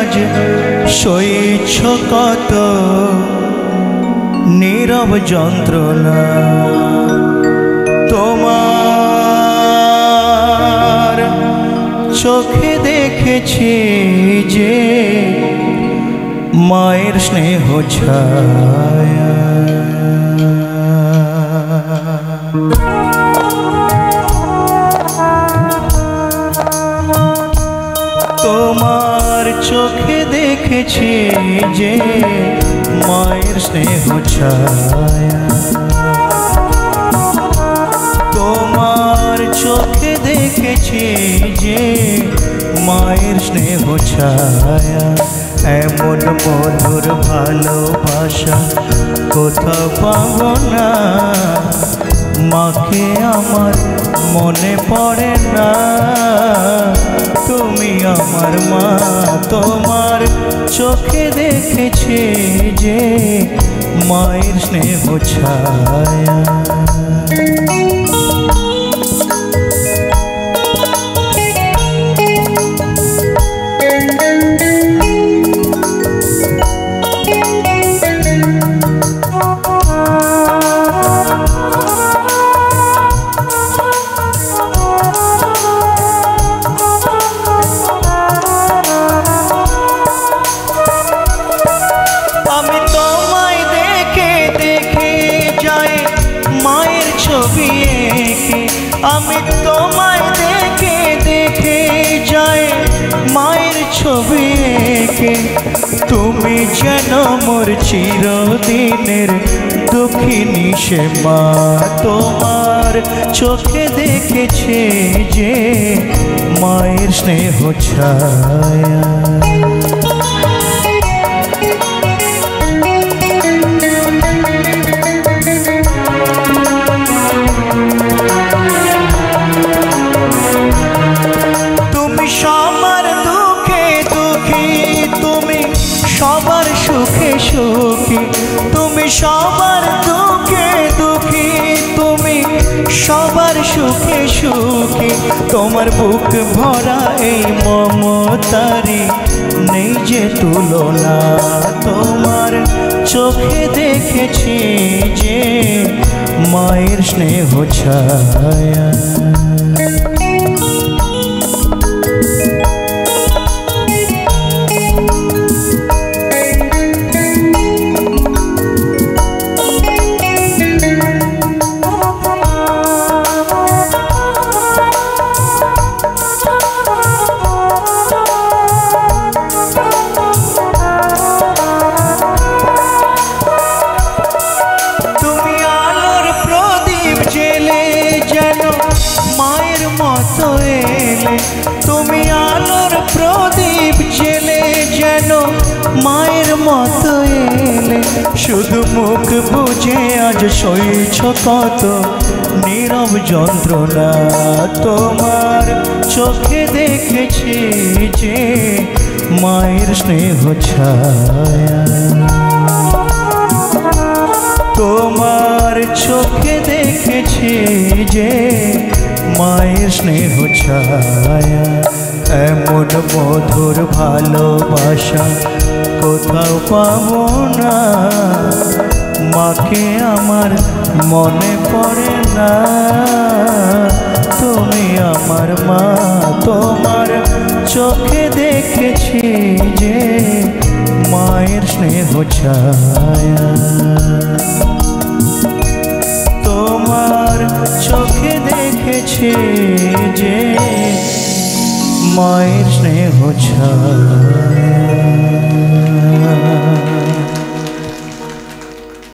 আজ সইছ কত নীরব যন্ত্রণা। তোমার চোখে দেখেছি যে মায়ের স্নেহ ছায়া। তোমার চোখে দেখেছি যে মায়ের স্নেহ ছায়া। তোমার চোখে দেখেছি যে মায়ের স্নেহ ছায়া। এমন মধুর ভালোবাসা কোথাও পাবো না, মাকে আমার মনে পড়ে না। তুমি আমার মা, তোমার চোখে দেখেছি যে মায়ের স্নেহ ছায়া। আমি তোমায় দেখে দেখে যাই মায়ের ছবি এঁকে। তুমি যেন মোর চিরদিনের দুঃখিনী সে মা। তোমার চোখে দেখেছে যে মায়ের স্নেহ ছায়া। সবার দুঃখে দুঃখী, তুমি সবার সুখে সুখী। তুমি সবার দুঃখে দুঃখী, তুমি সবার সুখে সুখী। তোমার বুক ভরা এই মমতারি নেই যে তুলনা। তোমার চোখে দেখেছি যে মায়ের স্নেহ ছায়া। তুমি আলোর প্রদীপ জেলে যেন মায়ের মতো এলে। শুধু মুখ বুঝে আজ সইছ কত নীরব যন্ত্রণা। তোমার চোখে দেখেছি যে মায়ের স্নেহ ছায়া। তোমার চোখে দেখেছি যে মায়ের স্নেহ ছায়া। এমন মধুর ভালোবাসা কোথাও পাবো না, মাকে আমার মনে পড়ে না। তুমি আমার মা, তোমার চোখে দেখেছি যে মায়ের স্নেহ ছায়া। তোমার চোখে দেখেছি যে মায়ের স্নেহ ছায়া।